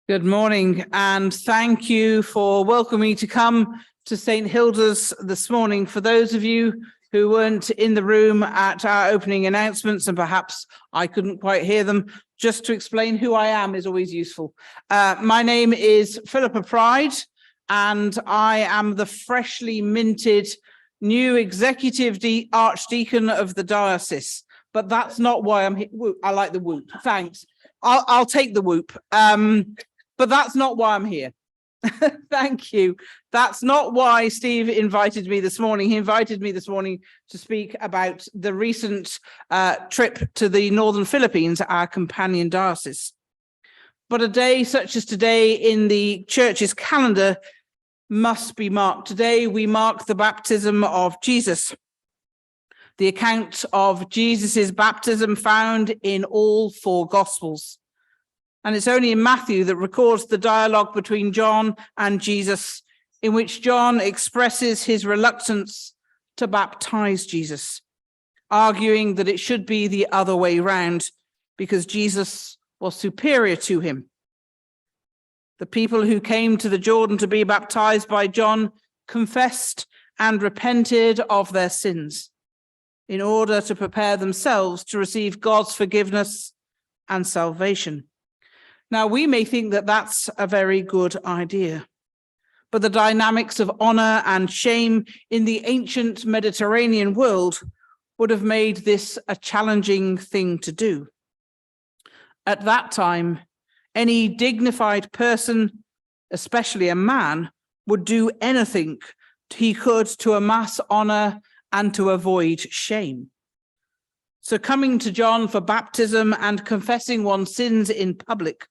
Good morning, and thank you for welcoming me to come to St. Hilda's this morning. For those of you who weren't in the room at our opening announcements, and perhaps I couldn't quite hear them, just to explain who I am is always useful. My name is Philippa Pride, and I am the freshly minted new executive archdeacon of the diocese. But that's not why I'm here. I like the whoop. Thanks. I'll take the whoop. But that's not why I'm here. Thank you. That's not why Steve invited me this morning. He invited me this morning to speak about the recent trip to the Northern Philippines, our companion diocese. But a day such as today in the church's calendar must be marked. Today we mark the baptism of Jesus. The account of Jesus's baptism found in all four Gospels. And it's only in Matthew that records the dialogue between John and Jesus, in which John expresses his reluctance to baptize Jesus, arguing that it should be the other way round because Jesus was superior to him. The people who came to the Jordan to be baptized by John confessed and repented of their sins in order to prepare themselves to receive God's forgiveness and salvation. Now, we may think that that's a very good idea, but the dynamics of honor and shame in the ancient Mediterranean world would have made this a challenging thing to do. At that time, any dignified person, especially a man, would do anything he could to amass honor and to avoid shame. So coming to John for baptism and confessing one's sins in public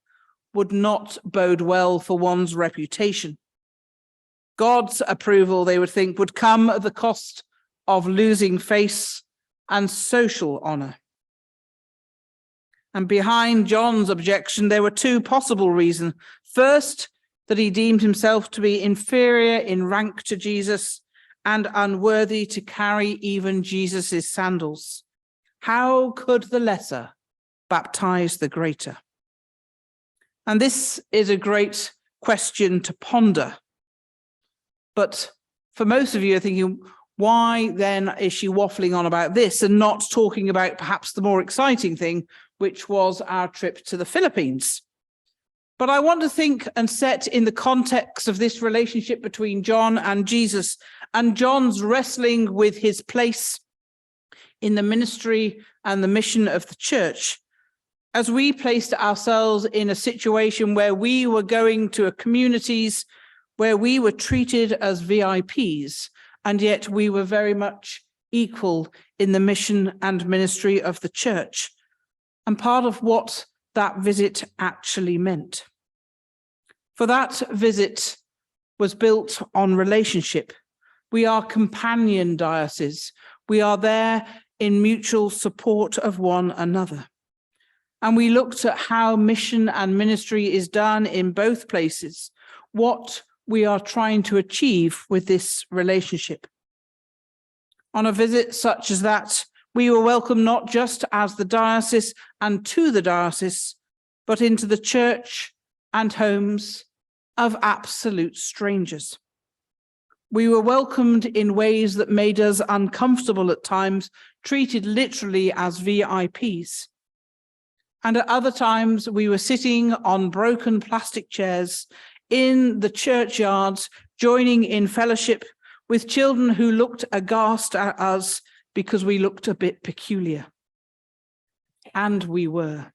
would not bode well for one's reputation. God's approval, they would think, would come at the cost of losing face and social honor. And behind John's objection, there were two possible reasons. First, that he deemed himself to be inferior in rank to Jesus and unworthy to carry even Jesus's sandals. How could the lesser baptize the greater? And this is a great question to ponder. But for most of you are thinking, why then is she waffling on about this and not talking about perhaps the more exciting thing, which was our trip to the Philippines? But I want to think and set in the context of this relationship between John and Jesus and John's wrestling with his place in the ministry and the mission of the church, as we placed ourselves in a situation where we were going to communities where we were treated as VIPs, and yet we were very much equal in the mission and ministry of the church, and part of what that visit actually meant. For that visit was built on relationship. We are companion dioceses. We are there in mutual support of one another. And we looked at how mission and ministry is done in both places, what we are trying to achieve with this relationship. On a visit such as that, we were welcomed not just as the diocese and to the diocese, but into the church and homes of absolute strangers. We were welcomed in ways that made us uncomfortable at times, treated literally as VIPs. And at other times, we were sitting on broken plastic chairs in the churchyards, joining in fellowship with children who looked aghast at us because we looked a bit peculiar. And we were.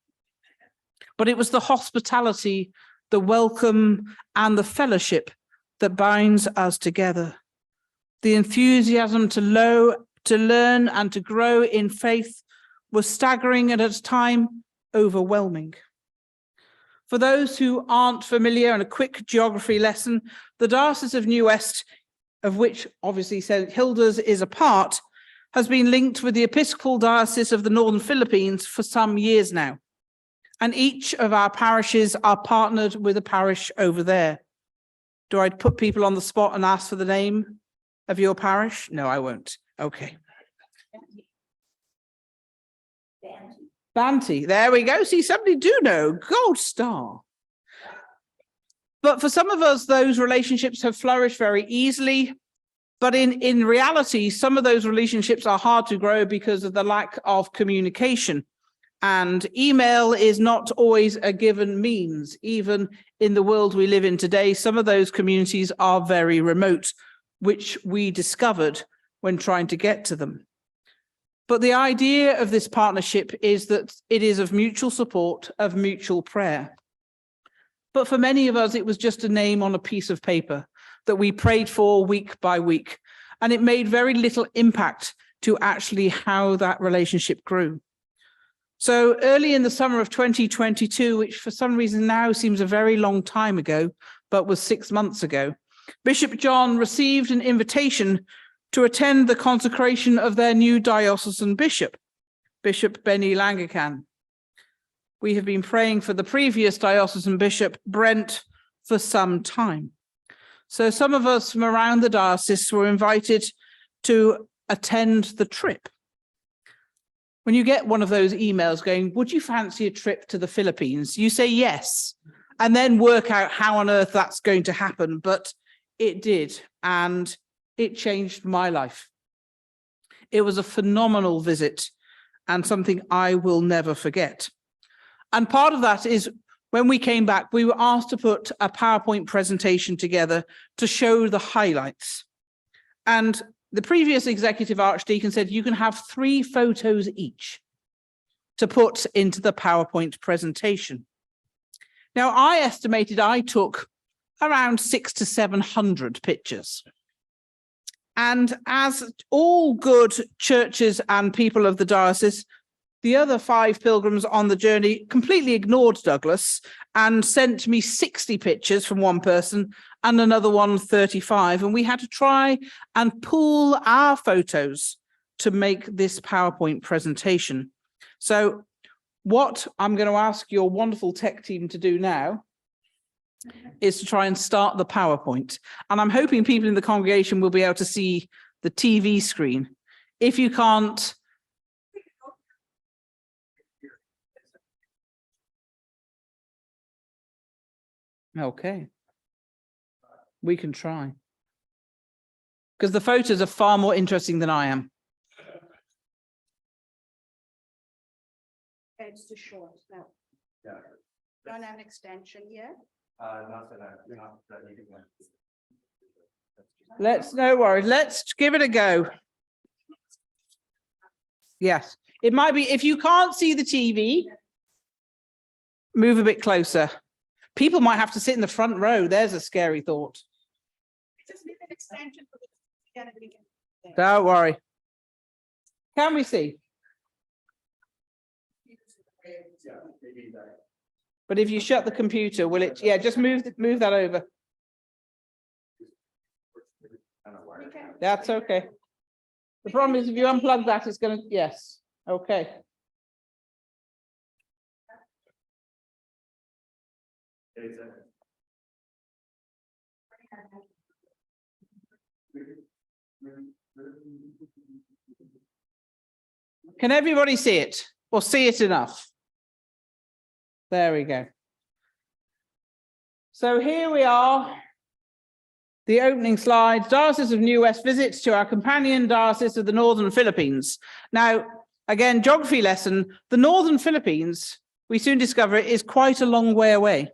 But it was the hospitality, the welcome, and the fellowship that binds us together. The enthusiasm to learn and to grow in faith was staggering and at a time overwhelming. For those who aren't familiar, and a quick geography lesson, the Diocese of New West, of which obviously St. Hilda's is a part, has been linked with the Episcopal Diocese of the Northern Philippines for some years now. And each of our parishes are partnered with a parish over there. Do I put people on the spot and ask for the name of your parish? No, I won't. Okay. Banty, there we go. See, somebody do know. Gold star. But for some of us, those relationships have flourished very easily. But in reality, some of those relationships are hard to grow because of the lack of communication. And email is not always a given means. Even in the world we live in today, some of those communities are very remote, which we discovered when trying to get to them. But the idea of this partnership is that it is of mutual support, of mutual prayer. But for many of us, it was just a name on a piece of paper that we prayed for week by week. And it made very little impact to actually how that relationship grew. So early in the summer of 2022, which for some reason now seems a very long time ago, but was 6 months ago, Bishop John received an invitation to attend the consecration of their new diocesan bishop, Bishop Benny Langekan. We have been praying for the previous diocesan bishop, Brent, for some time. So some of us from around the diocese were invited to attend the trip. When you get one of those emails going, would you fancy a trip to the Philippines? You say yes, and then work out how on earth that's going to happen. But it did, and it changed my life. It was a phenomenal visit and something I will never forget. And part of that is when we came back, we were asked to put a PowerPoint presentation together to show the highlights. And the previous executive archdeacon said you can have 3 photos each to put into the PowerPoint presentation. Now, I estimated I took around 600 to 700 pictures. And as all good churches and people of the diocese, the other 5 pilgrims on the journey completely ignored Douglas and sent me 60 pictures from one person and another one 35. And we had to try and pool our photos to make this PowerPoint presentation. So what I'm going to ask your wonderful tech team to do now is to try and start the PowerPoint. And I'm hoping people in the congregation will be able to see the TV screen. If you can't, okay, we can try. Because the photos are far more interesting than I am. It's too short. No. Yeah. Don't have an extension here. No worries. Let's give it a go. Yes, it might be. If you can't see the TV, move a bit closer. People might have to sit in the front row. There's a scary thought. Just need an extension for the. Don't worry. Can we see? But if you shut the computer, will it? Yeah, just move that over. That's okay. The problem is if you unplug that, it's going to, yes. Okay. Can everybody see it or see it enough? There we go. So here we are. The opening slides, Diocese of New West visits to our companion diocese of the Northern Philippines. Now, again, geography lesson, the Northern Philippines, we soon discover it is quite a long way away.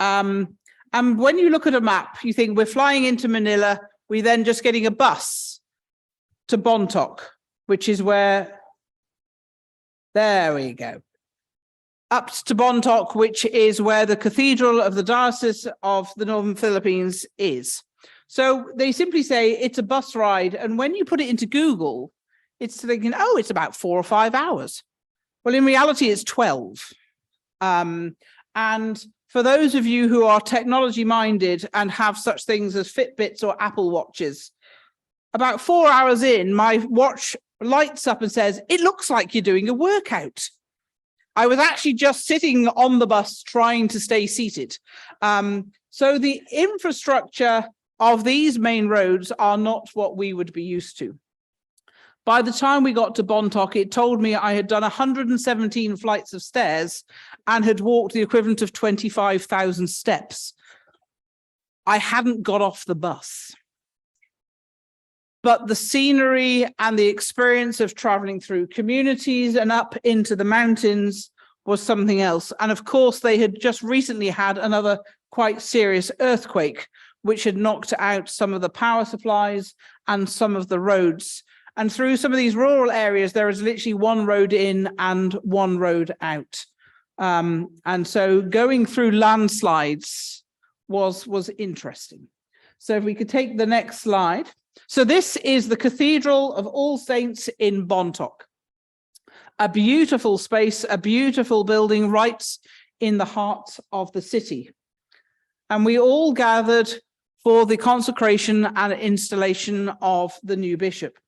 And when you look at a map, you think we're flying into Manila, we're then just getting a bus to Bontoc, which is where, there we go. Up to Bontoc, which is where the Cathedral of the Diocese of the Northern Philippines is. So they simply say it's a bus ride. And when you put it into Google, it's thinking, oh, it's about 4 or 5 hours. Well, in reality, it's 12. And for those of you who are technology minded and have such things as Fitbits or Apple Watches, about 4 hours in, my watch lights up and says, it looks like you're doing a workout. I was actually just sitting on the bus trying to stay seated. So the infrastructure of these main roads are not what we would be used to. By the time we got to Bontoc, it told me I had done 117 flights of stairs and had walked the equivalent of 25,000 steps. I hadn't got off the bus. But the scenery and the experience of traveling through communities and up into the mountains was something else. And of course, they had just recently had another quite serious earthquake, which had knocked out some of the power supplies and some of the roads. And through some of these rural areas, there is literally one road in and one road out. And so going through landslides was interesting. So if we could take the next slide. So this is the Cathedral of All Saints in Bontoc. A beautiful space, a beautiful building right in the heart of the city. And we all gathered for the consecration and installation of the new bishop.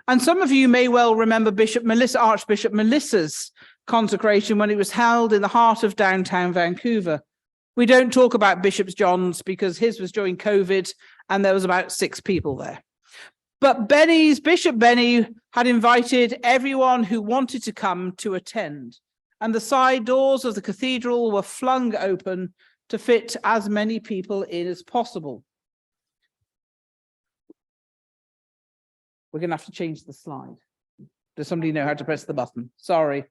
And some of you may well remember Archbishop Melissa's consecration when it was held in the heart of downtown Vancouver. We don't talk about Bishop John's because his was during COVID and there was about 6 people there. But Bishop Benny had invited everyone who wanted to come to attend. And the side doors of the cathedral were flung open to fit as many people in as possible. We're going to have to change the slide. Does somebody know how to press the button? Sorry.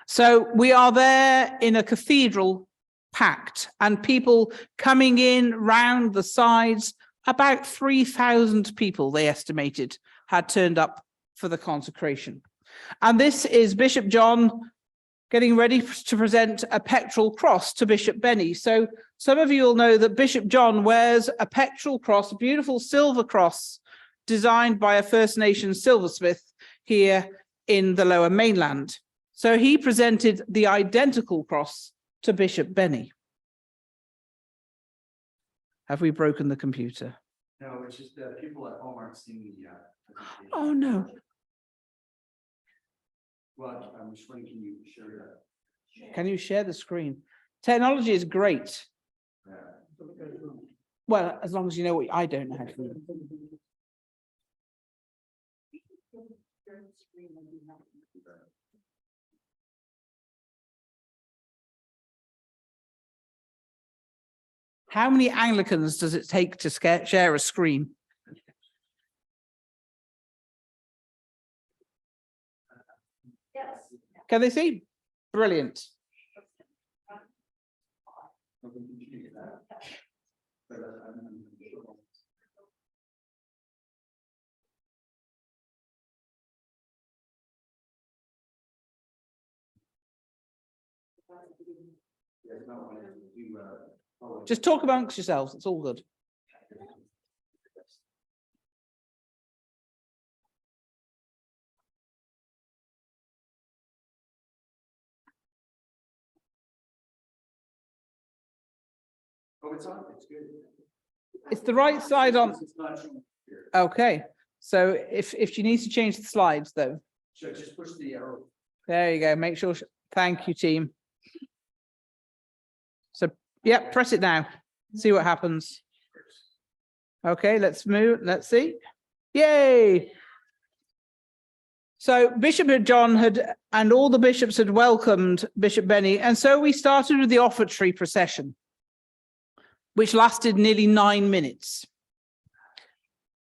So we are there in a cathedral packed and people coming in round the sides. About 3,000 people, they estimated, had turned up for the consecration. And this is Bishop John getting ready to present a pectoral cross to Bishop Benny. So some of you will know that Bishop John wears a pectoral cross, a beautiful silver cross designed by a First Nations silversmith here in the Lower Mainland. So he presented the identical cross to Bishop Benny. Have we broken the computer? No, it's just that people at home aren't seeing the presentation. Oh, no. Well, I'm just wondering, can you share that? Can you share the screen? Technology is great. Yeah. Well, as long as you know what I don't know how to do it. How many Anglicans does it take to share a screen? Yes. Can they see? Brilliant. Just talk amongst yourselves. It's all good. Oh, it's on. It's good. It's the right side on. It's not showing here. Okay. So if she needs to change the slides, though. Sure, just push the arrow. There you go. Make sure. Thank you, team. So, yeah, press it now. See what happens. Okay, let's move. Let's see. Yay. So Bishop John and all the bishops had welcomed Bishop Benny. And so we started with the offertory procession, which lasted nearly 9 minutes.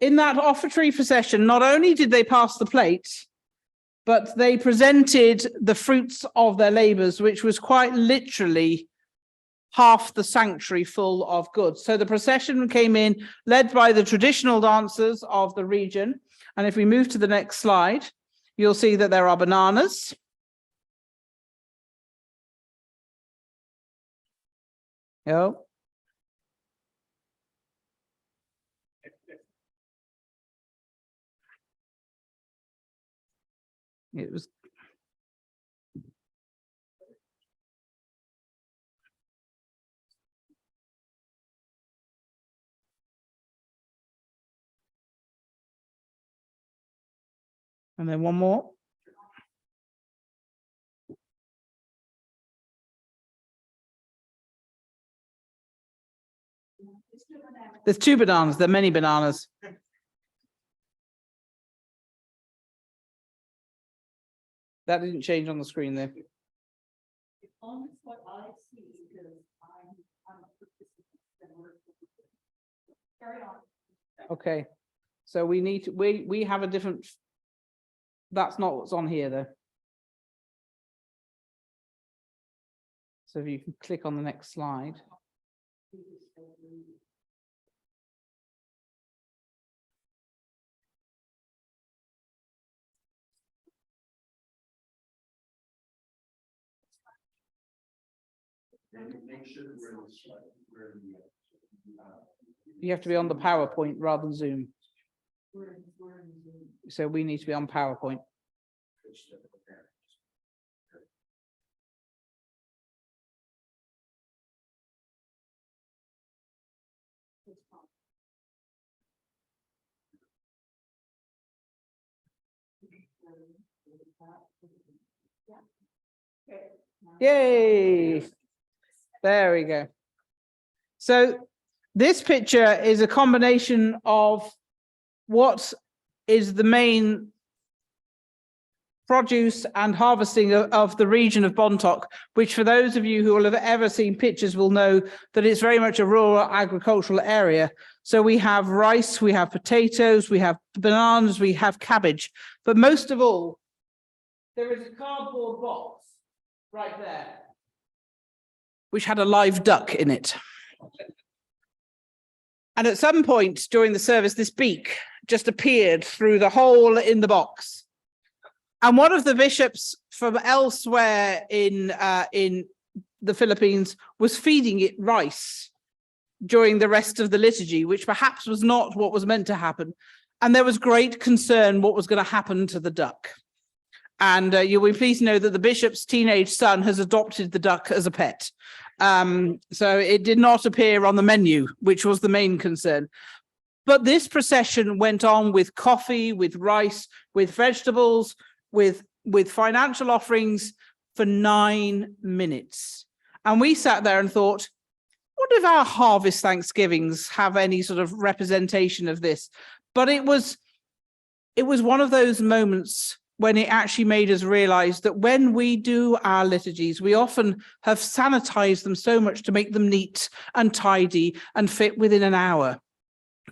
In that offertory procession, not only did they pass the plate, but they presented the fruits of their labors, which was quite literally half the sanctuary full of goods. So the procession came in, led by the traditional dancers of the region. And if we move to the next slide, you'll see that there are bananas. Oh. It was. And then one more. There's 2 bananas. There are many bananas. That didn't change on the screen there. Only what I see, because I'm a participant and we're. Carry on. Okay, so we need to, we have a different, that's not what's on here though. So if you can click on the next slide. Make sure that we're in the slide, we're in the, You have to be on the PowerPoint rather than Zoom. So we need to be on PowerPoint. Yay! There we go. So this picture is a combination of what is the main produce and harvesting of the region of Bontoc, which for those of you who will have ever seen pictures will know that it's very much a rural agricultural area. So we have rice, we have potatoes, we have bananas, we have cabbage. But most of all, there is a cardboard box right there, which had a live duck in it. And at some point during the service, this beak just appeared through the hole in the box. And one of the bishops from elsewhere in the Philippines was feeding it rice during the rest of the liturgy, which perhaps was not what was meant to happen. And there was great concern what was going to happen to the duck. And you'll be pleased to know that the bishop's teenage son has adopted the duck as a pet. So it did not appear on the menu, which was the main concern. But this procession went on with coffee, with rice, with vegetables, with financial offerings for 9 minutes. And we sat there and thought, what if our harvest Thanksgivings have any sort of representation of this? But it was one of those moments when it actually made us realize that when we do our liturgies, we often have sanitized them so much to make them neat and tidy and fit within an hour,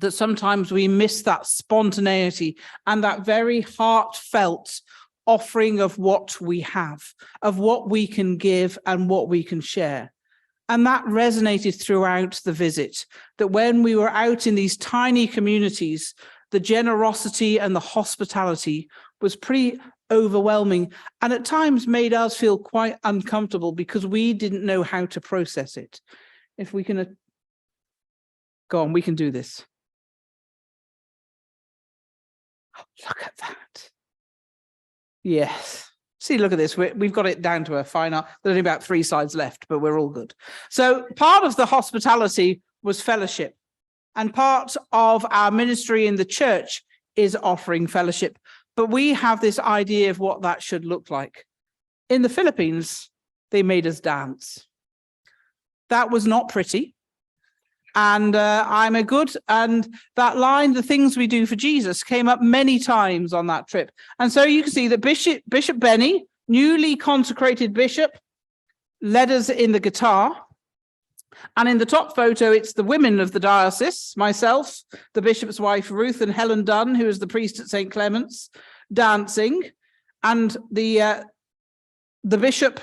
that sometimes we miss that spontaneity and that very heartfelt offering of what we have, of what we can give and what we can share. And that resonated throughout the visit, that when we were out in these tiny communities, the generosity and the hospitality was pretty overwhelming and at times made us feel quite uncomfortable because we didn't know how to process it. If we can go on, we can do this. Oh, look at that. Yes. See, look at this. We've got it down to a fine art. There's only about 3 slides left, but we're all good. So part of the hospitality was fellowship. And part of our ministry in the church is offering fellowship. But we have this idea of what that should look like. In the Philippines, they made us dance. That was not pretty. And I'm a good, and that line, the things we do for Jesus, came up many times on that trip. And so you can see that Bishop Benny, newly consecrated bishop, led us in the guitar. And in the top photo, it's the women of the diocese, myself, the bishop's wife, Ruth, and Helen Dunn, who is the priest at St. Clement's, dancing. And the bishop,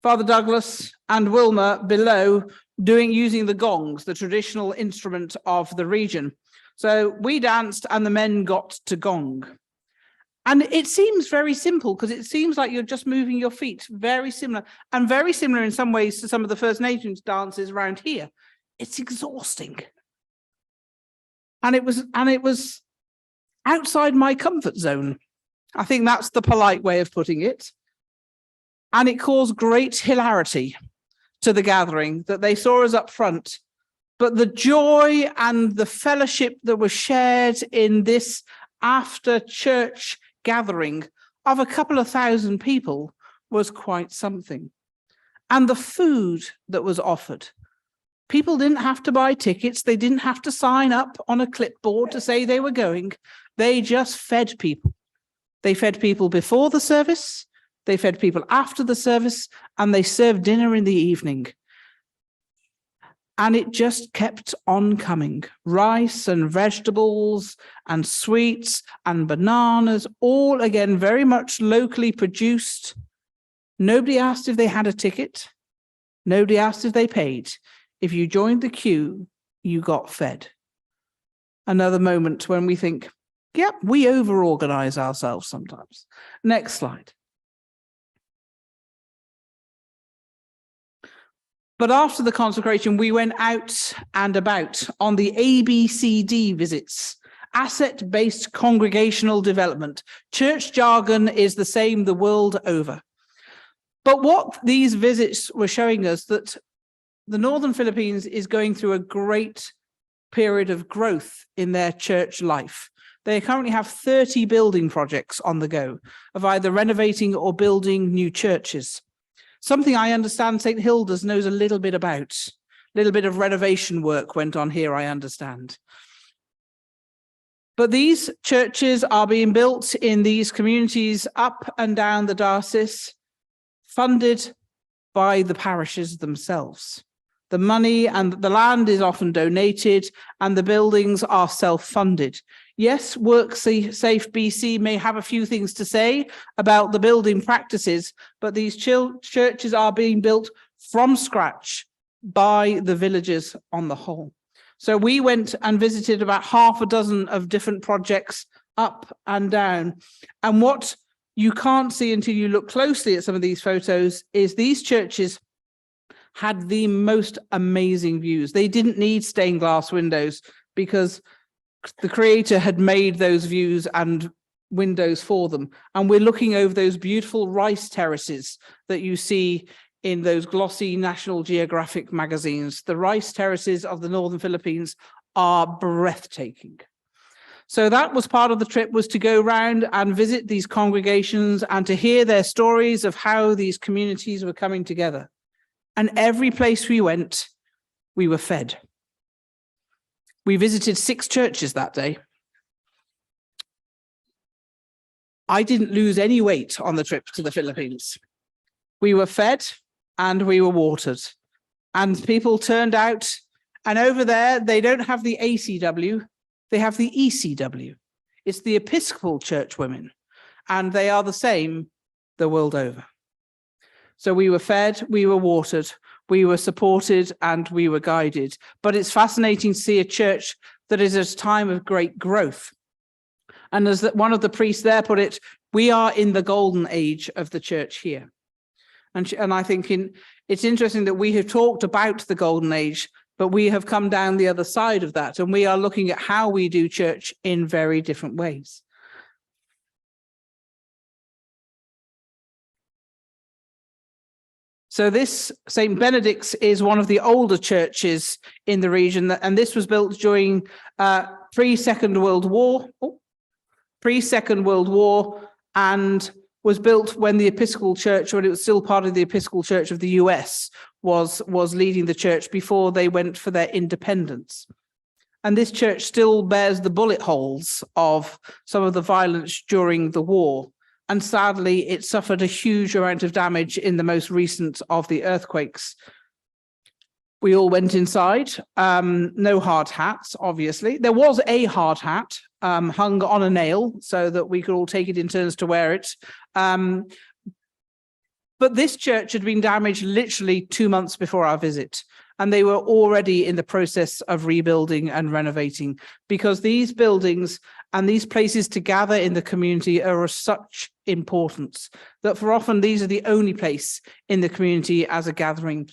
Father Douglas, and Wilma below using the gongs, the traditional instrument of the region. So we danced and the men got to gong. And it seems very simple because it seems like you're just moving your feet, very similar, and very similar in some ways to some of the First Nations dances around here. It's exhausting. And it was outside my comfort zone. I think that's the polite way of putting it. And it caused great hilarity to the gathering that they saw us up front. But the joy and the fellowship that was shared in this after church gathering of a couple of thousand people was quite something. And the food that was offered, people didn't have to buy tickets. They didn't have to sign up on a clipboard to say they were going. They just fed people. They fed people before the service. They fed people after the service, and they served dinner in the evening. And it just kept on coming. Rice and vegetables and sweets and bananas, all again very much locally produced. Nobody asked if they had a ticket. Nobody asked if they paid. If you joined the queue, you got fed. Another moment when we think, yep, we over-organize ourselves sometimes. Next slide. But after the consecration, we went out and about on the ABCD visits, asset-based congregational development. Church jargon is the same the world over. But what these visits were showing us that the Northern Philippines is going through a great period of growth in their church life. They currently have 30 building projects on the go of either renovating or building new churches. Something I understand St. Hilda's knows a little bit about. A little bit of renovation work went on here, I understand. But these churches are being built in these communities up and down the diocese, funded by the parishes themselves. The money and the land is often donated, and the buildings are self-funded. Yes, WorkSafe BC may have a few things to say about the building practices, but these churches are being built from scratch by the villagers on the whole. So we went and visited about half a dozen of different projects up and down. And what you can't see until you look closely at some of these photos is these churches had the most amazing views. They didn't need stained glass windows because the Creator had made those views and windows for them. And we're looking over those beautiful rice terraces that you see in those glossy National Geographic magazines. The rice terraces of the Northern Philippines are breathtaking. So that was part of the trip, was to go round and visit these congregations and to hear their stories of how these communities were coming together. And every place we went, we were fed. We visited 6 churches that day. I didn't lose any weight on the trip to the Philippines. We were fed and we were watered. And people turned out, and over there, they don't have the ACW, they have the ECW. It's the Episcopal Church women, and they are the same the world over. So we were fed, we were watered, we were supported, and we were guided. But it's fascinating to see a church that is at a time of great growth. And as one of the priests there put it, we are in the golden age of the church here. And I think it's interesting that we have talked about the golden age, but we have come down the other side of that, and we are looking at how we do church in very different ways. So this St. Benedict's is one of the older churches in the region, and this was built during pre-Second World War, and was built when the Episcopal Church, when it was still part of the Episcopal Church of the US, was leading the church before they went for their independence. And this church still bears the bullet holes of some of the violence during the war. And sadly, it suffered a huge amount of damage in the most recent of the earthquakes. We all went inside, no hard hats, obviously. There was a hard hat hung on a nail so that we could all take it in turns to wear it. But this church had been damaged literally 2 months before our visit, and they were already in the process of rebuilding and renovating, because these buildings and these places to gather in the community are of such importance that for often these are the only place in the community as a gathering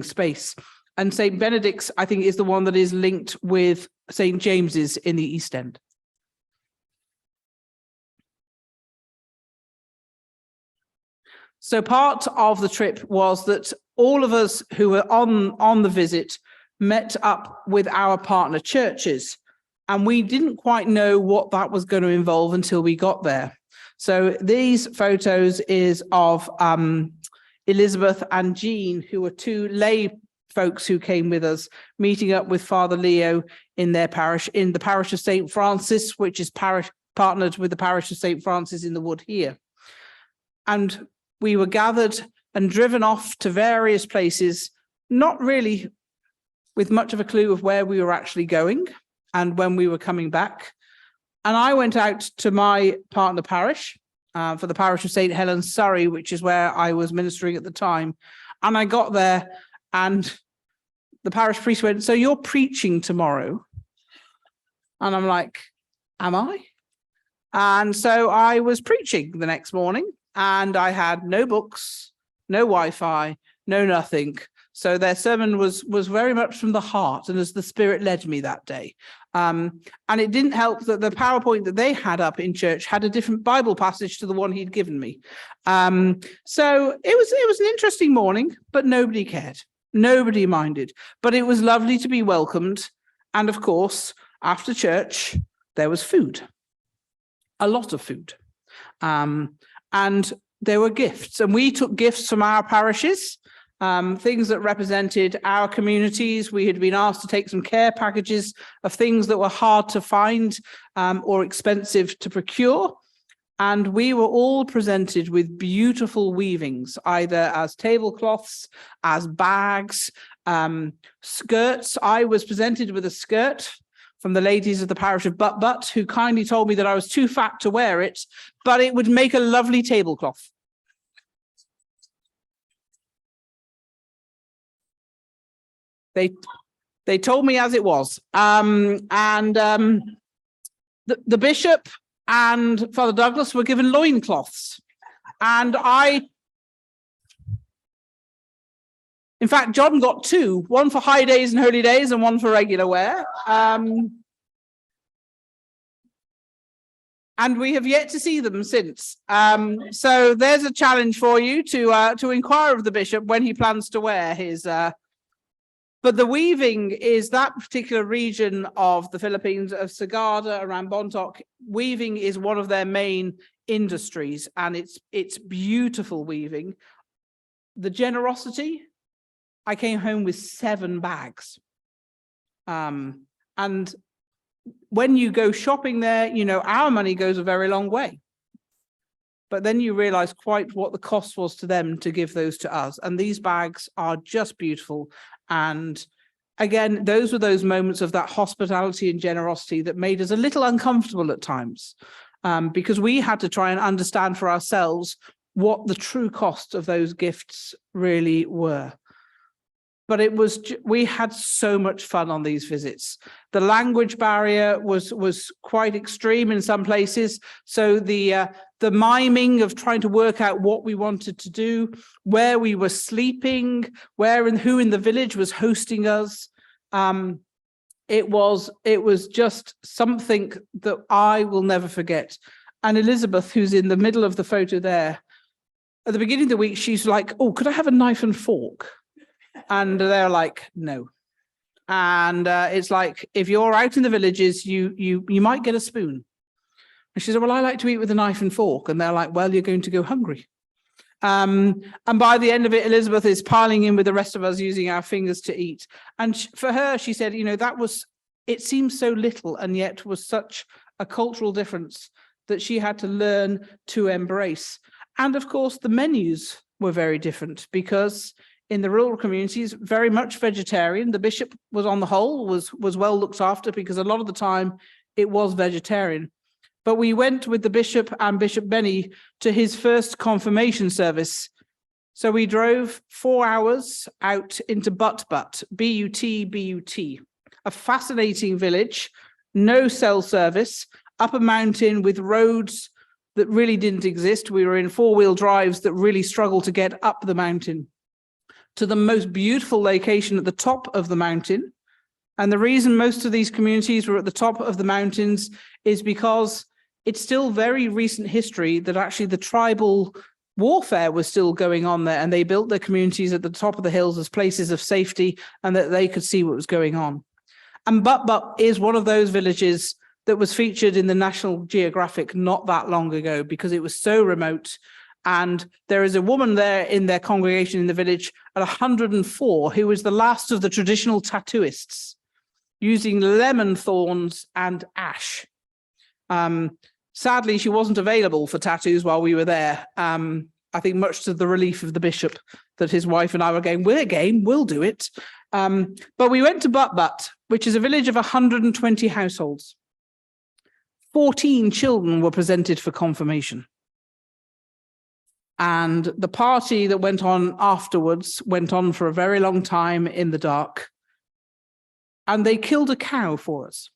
space. And St. Benedict's, I think, is the one that is linked with St. James's in the East End. So part of the trip was that all of us who were on the visit met up with our partner churches, and we didn't quite know what that was going to involve until we got there. So these photos is of Elizabeth and Jean, who were 2 lay folks who came with us, meeting up with Father Leo in their parish, in the parish of St. Francis, which is partnered with the parish of St. Francis in the Wood here. and we were gathered and driven off to various places, not really with much of a clue of where we were actually going and when we were coming back. And I went out to my partner parish for the parish of St. Helens, Surrey, which is where I was ministering at the time. And I got there and the parish priest went, "So you're preaching tomorrow?" And I'm like, "Am I?" And so I was preaching the next morning, and I had no books, no Wi-Fi, no nothing. So their sermon was very much from the heart and as the Spirit led me that day. And it didn't help that the PowerPoint that they had up in church had a different Bible passage to the one he'd given me. So it was an interesting morning, but nobody cared. Nobody minded. But it was lovely to be welcomed. And of course, after church, there was food. A lot of food. And there were gifts. And we took gifts from our parishes. Things that represented our communities. We had been asked to take some care packages of things that were hard to find or expensive to procure. And we were all presented with beautiful weavings, either as tablecloths, as bags, skirts. I was presented with a skirt from the ladies of the parish of But, who kindly told me that I was too fat to wear it, but it would make a lovely tablecloth. They told me as it was. The bishop and Father Douglas were given loincloths. And in fact, John got two, one for high days and holy days and one for regular wear. And we have yet to see them since. So there's a challenge for you to inquire of the bishop when he plans to wear his but the weaving is that particular region of the Philippines, of Sagada around Bontoc. Weaving is one of their main industries, and it's beautiful weaving. The generosity, I came home with 7 bags. And when you go shopping there, you know, our money goes a very long way. But then you realize quite what the cost was to them to give those to us. And these bags are just beautiful. And again, those were those moments of that hospitality and generosity that made us a little uncomfortable at times, because we had to try and understand for ourselves what the true cost of those gifts really were. But we had so much fun on these visits. The language barrier was quite extreme in some places. So the miming of trying to work out what we wanted to do, where we were sleeping, where and who in the village was hosting us. It was just something that I will never forget. And Elizabeth, who's in the middle of the photo there, at the beginning of the week, she's like, "Oh, could I have a knife and fork?" And they're like, "No." And it's like, if you're out in the villages, you might get a spoon. And she said, "Well, I like to eat with a knife and fork." And they're like, "Well, you're going to go hungry." And by the end of it, Elizabeth is piling in with the rest of us using our fingers to eat. And for her, she said, you know, it seems so little and yet was such a cultural difference that she had to learn to embrace. And of course, the menus were very different because in the rural communities, very much vegetarian. The bishop was on the whole, was well looked after because a lot of the time it was vegetarian. But we went with the bishop and Bishop Benny to his first confirmation service. So we drove 4 hours out into But, B-U-T, a fascinating village, no cell service, up a mountain with roads that really didn't exist. We were in 4-wheel drives that really struggled to get up the mountain to the most beautiful location at the top of the mountain. And the reason most of these communities were at the top of the mountains is because it's still very recent history that actually the tribal warfare was still going on there, and they built their communities at the top of the hills as places of safety and that they could see what was going on. And But is one of those villages that was featured in the National Geographic not that long ago because it was so remote. And there is a woman there in their congregation in the village at 104 who was the last of the traditional tattooists, using lemon thorns and ash. Sadly, she wasn't available for tattoos while we were there. I think much to the relief of the bishop, that his wife and I were going, we're game, we'll do it. But we went to But, which is a village of 120 households. 14 children were presented for confirmation. And the party that went on afterwards went on for a very long time in the dark. And they killed a cow for us.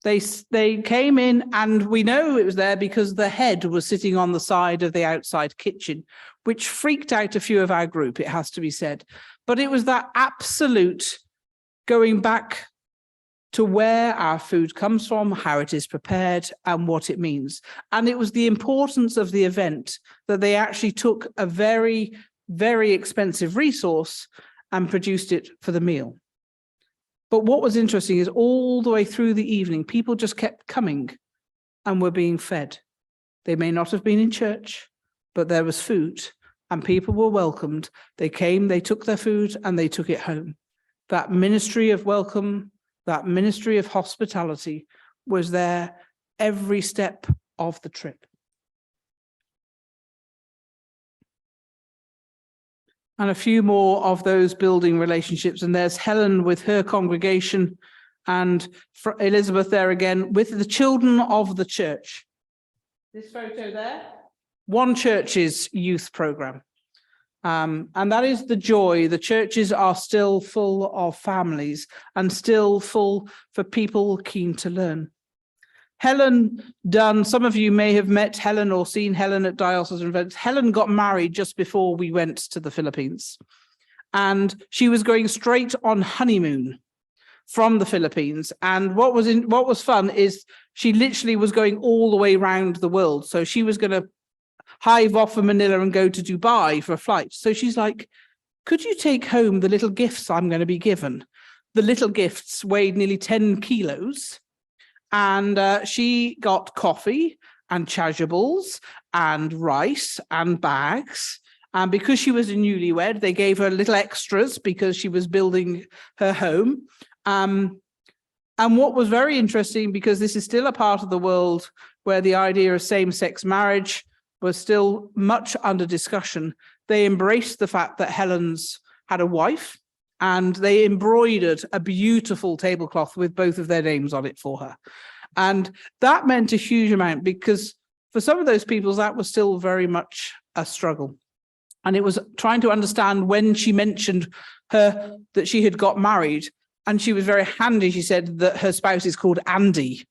They came in, and we know it was there because the head was sitting on the side of the outside kitchen, which freaked out a few of our group, it has to be said. But it was that absolute going back to where our food comes from, how it is prepared, and what it means. And it was the importance of the event that they actually took a very, very expensive resource and produced it for the meal. But what was interesting is all the way through the evening, people just kept coming and were being fed. They may not have been in church, but there was food and people were welcomed. They came, they took their food and they took it home. That ministry of welcome, that ministry of hospitality was there every step of the trip. And a few more of those building relationships. And there's Helen with her congregation, and Elizabeth there again with the children of the church. This photo there, One Church's youth program. And that is the joy. The churches are still full of families and still full for people keen to learn. Helen Dunn, some of you may have met Helen or seen Helen at diocesan events. Helen got married just before we went to the Philippines. And she was going straight on honeymoon from the Philippines. And what was fun is she literally was going all the way around the world. So she was going to hive off from Manila and go to Dubai for a flight. So she's like, could you take home the little gifts I'm going to be given? The little gifts weighed nearly 10 kilos. And she got coffee and chasubles and rice and bags. And because she was a newlywed, they gave her little extras because she was building her home. And what was very interesting, because this is still a part of the world where the idea of same-sex marriage was still much under discussion, they embraced the fact that Helen's had a wife, and they embroidered a beautiful tablecloth with both of their names on it for her. And that meant a huge amount, because for some of those people, that was still very much a struggle. And it was trying to understand when she mentioned her, that she had got married, and she was very handy. She said that her spouse is called Andy,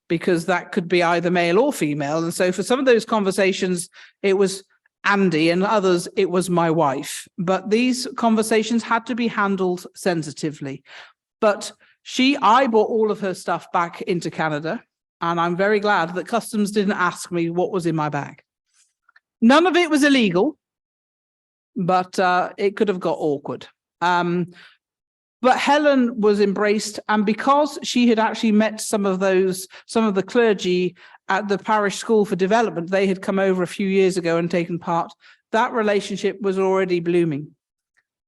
because that could be either male or female. And so for some of those conversations, it was Andy, and others, it was my wife. But these conversations had to be handled sensitively. But I brought all of her stuff back into Canada, and I'm very glad that customs didn't ask me what was in my bag. None of it was illegal, but it could have got awkward. But Helen was embraced, and because she had actually met some of the clergy at the parish school for development, they had come over a few years ago and taken part, that relationship was already blooming.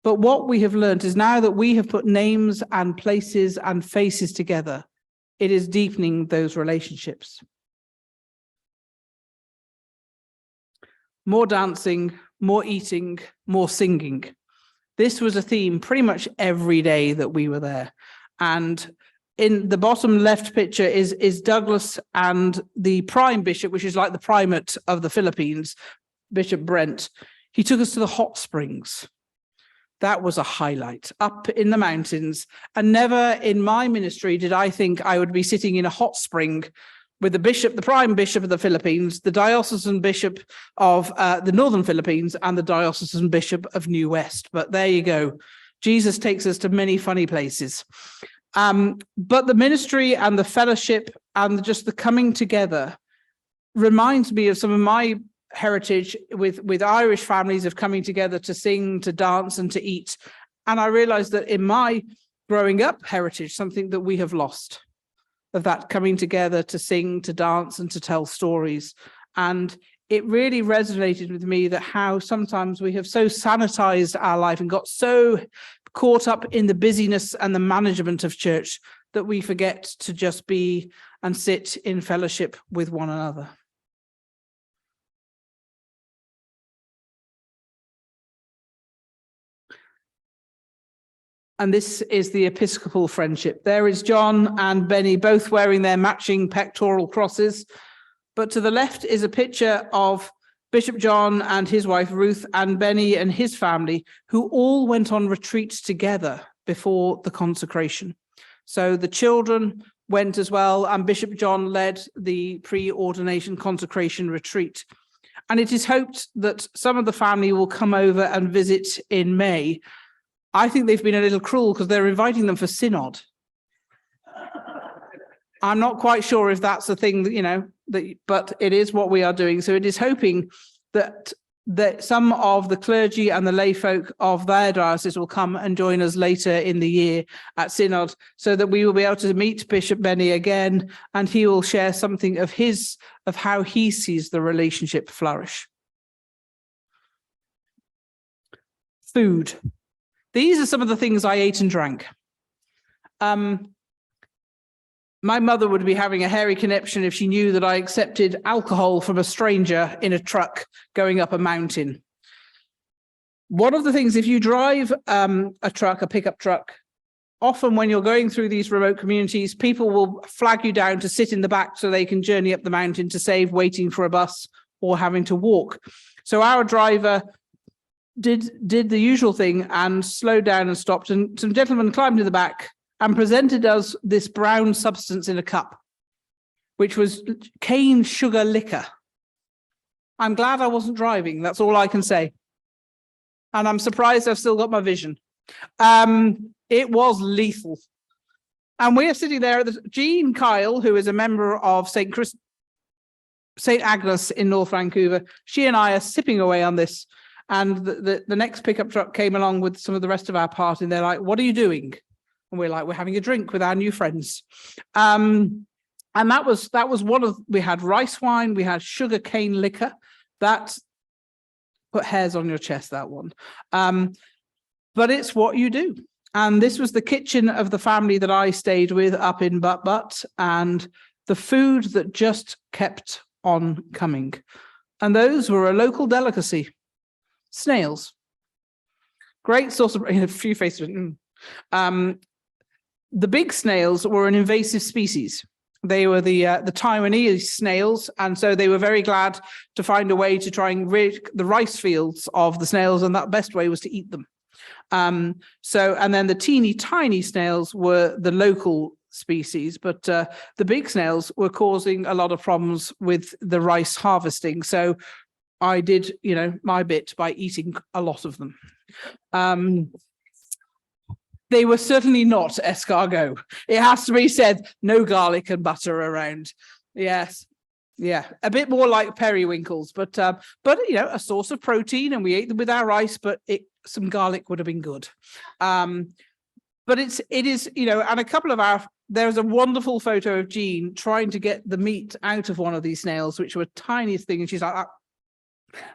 But what we have learned is now that we have put names and places and faces together, it is deepening those relationships. More dancing, more eating, more singing. This was a theme pretty much every day that we were there. And in the bottom left picture is Douglas and the prime bishop, which is like the primate of the Philippines, Bishop Brent. He took us to the hot springs. That was a highlight, up in the mountains. And never in my ministry did I think I would be sitting in a hot spring with the bishop, the prime bishop of the Philippines, the diocesan bishop of the northern Philippines, and the diocesan bishop of New West. But there you go. Jesus takes us to many funny places. But the ministry and the fellowship and just the coming together reminds me of some of my heritage with Irish families of coming together to sing, to dance, and to eat. And I realized that in my growing up heritage, something that we have lost, of that coming together to sing, to dance, and to tell stories. And it really resonated with me that how sometimes we have so sanitized our life and got so caught up in the busyness and the management of church that we forget to just be and sit in fellowship with one another. And this is the Episcopal friendship. There is John and Benny both wearing their matching pectoral crosses. But to the left is a picture of Bishop John and his wife Ruth and Benny and his family, who all went on retreat together before the consecration. So the children went as well, and Bishop John led the pre-ordination consecration retreat. And it is hoped that some of the family will come over and visit in May. I think they've been a little cruel because they're inviting them for synod. I'm not quite sure if that's the thing that, but it is what we are doing. So it is hoping that some of the clergy and the lay folk of their diocese will come and join us later in the year at synod, so that we will be able to meet Bishop Benny again, and he will share something of how he sees the relationship flourish. Food. These are some of the things I ate and drank. My mother would be having a hairy conniption if she knew that I accepted alcohol from a stranger in a truck going up a mountain. One of the things, if you drive a pickup truck, often when you're going through these remote communities, people will flag you down to sit in the back so they can journey up the mountain to save waiting for a bus or having to walk. So our driver did the usual thing and slowed down and stopped, and some gentlemen climbed in the back and presented us this brown substance in a cup, which was cane sugar liquor. I'm glad I wasn't driving. That's all I can say. And I'm surprised I've still got my vision. It was lethal. And we are sitting there at Jean Kyle, who is a member of St. Agnes in North Vancouver. She and I are sipping away on this. And the next pickup truck came along with some of the rest of our party. And they're like, "What are you doing?" And we're like, "We're having a drink with our new friends." And that was we had rice wine, we had sugar cane liquor. That put hairs on your chest, that one. But it's what you do. And this was the kitchen of the family that I stayed with up in Butt, and the food that just kept on coming. And those were a local delicacy. Snails. Great source of a few faces. The big snails were an invasive species. They were the Taiwanese snails, and so they were very glad to find a way to try and rid the rice fields of the snails, and that best way was to eat them. And then the teeny tiny snails were the local species, but the big snails were causing a lot of problems with the rice harvesting. So I did, my bit by eating a lot of them. They were certainly not escargot. It has to be said, no garlic and butter around. Yes. Yeah. A bit more like periwinkles, but a source of protein, and we ate them with our rice, but some garlic would have been good. But it is, and a couple of there's a wonderful photo of Jean trying to get the meat out of one of these snails, which were tiniest thing. And she's like,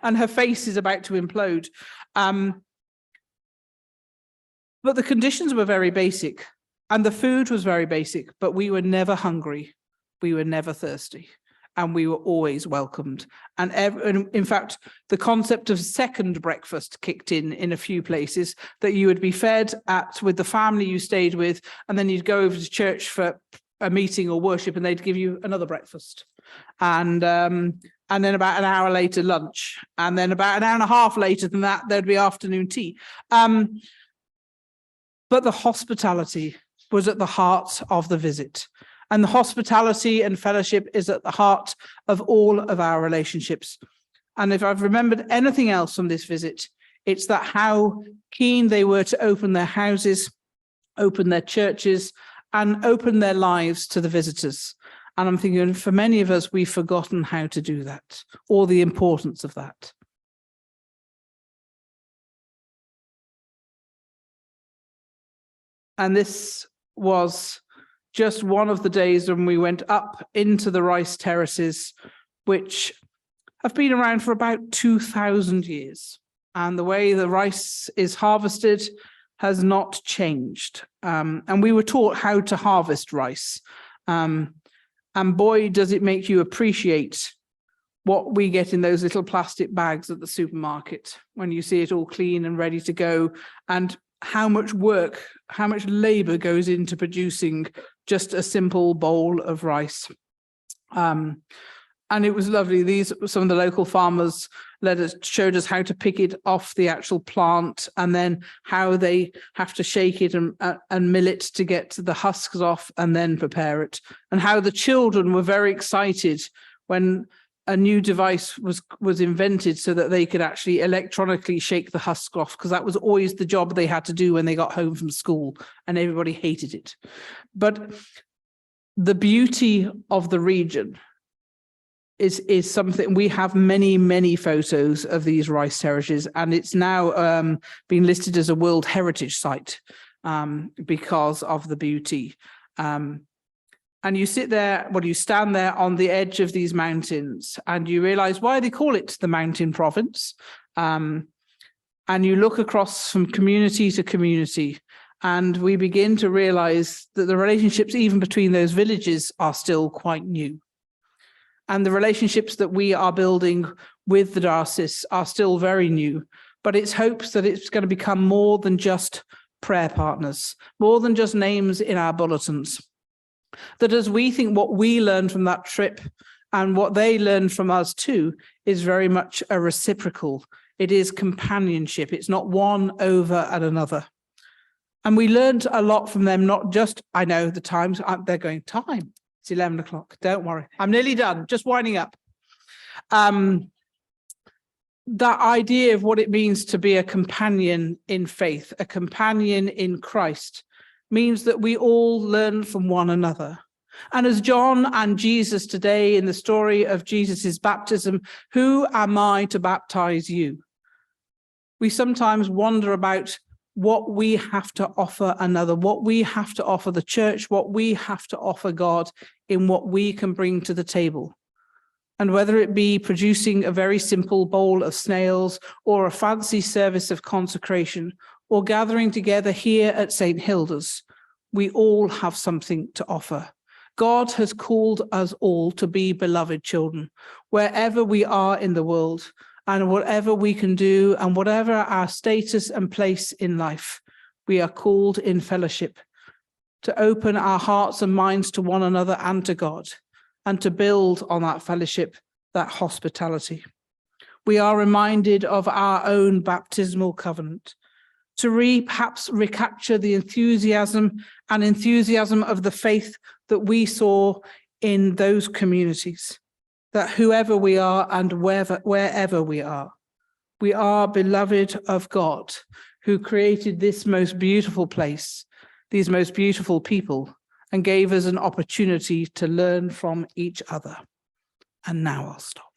and her face is about to implode. But the conditions were very basic, and the food was very basic, but we were never hungry. We were never thirsty, and we were always welcomed. And in fact, the concept of second breakfast kicked in a few places, that you would be fed with the family you stayed with, and then you'd go over to church for a meeting or worship, and they'd give you another breakfast. And then about an hour later, lunch. And then about an hour and a half later than that, there'd be afternoon tea. But the hospitality was at the heart of the visit. And the hospitality and fellowship is at the heart of all of our relationships. And if I've remembered anything else from this visit, it's that how keen they were to open their houses, open their churches, and open their lives to the visitors. And I'm thinking, for many of us, we've forgotten how to do that, or the importance of that. And this was just one of the days when we went up into the rice terraces, which have been around for about 2,000 years. And the way the rice is harvested has not changed. And we were taught how to harvest rice. And boy, does it make you appreciate what we get in those little plastic bags at the supermarket when you see it all clean and ready to go. And how much work, how much labor goes into producing just a simple bowl of rice. And it was lovely. Some of the local farmers showed us how to pick it off the actual plant, and then how they have to shake it and mill it to get the husks off and then prepare it. And how the children were very excited when a new device was invented so that they could actually electronically shake the husk off, because that was always the job they had to do when they got home from school, and everybody hated it. But the beauty of the region is something. We have many photos of these rice terraces, and it's now been listed as a World Heritage Site because of the beauty. And you sit there, you stand there on the edge of these mountains, and you realize why they call it the Mountain Province. And you look across from community to community, and we begin to realize that the relationships even between those villages are still quite new. And the relationships that we are building with the diocese are still very new, but it's hopes that it's going to become more than just prayer partners, more than just names in our bulletins. That as we think what we learned from that trip and what they learned from us too is very much a reciprocal. It is companionship. It's not one over at another. And we learned a lot from them, not just, I know the times, they're going, time. It's 11 o'clock. Don't worry. I'm nearly done. Just winding up. That idea of what it means to be a companion in faith, a companion in Christ, means that we all learn from one another. And as John and Jesus today in the story of Jesus's baptism, who am I to baptize you? We sometimes wonder about what we have to offer another, what we have to offer the church, what we have to offer God in what we can bring to the table. And whether it be producing a very simple bowl of snails or a fancy service of consecration or gathering together here at St. Hilda's, we all have something to offer. God has called us all to be beloved children, wherever we are in the world, and whatever we can do, and whatever our status and place in life, we are called in fellowship to open our hearts and minds to one another and to God, and to build on that fellowship, that hospitality. We are reminded of our own baptismal covenant, to perhaps recapture the enthusiasm of the faith that we saw in those communities. That whoever we are and wherever we are beloved of God, who created this most beautiful place, these most beautiful people, and gave us an opportunity to learn from each other. And now I'll stop.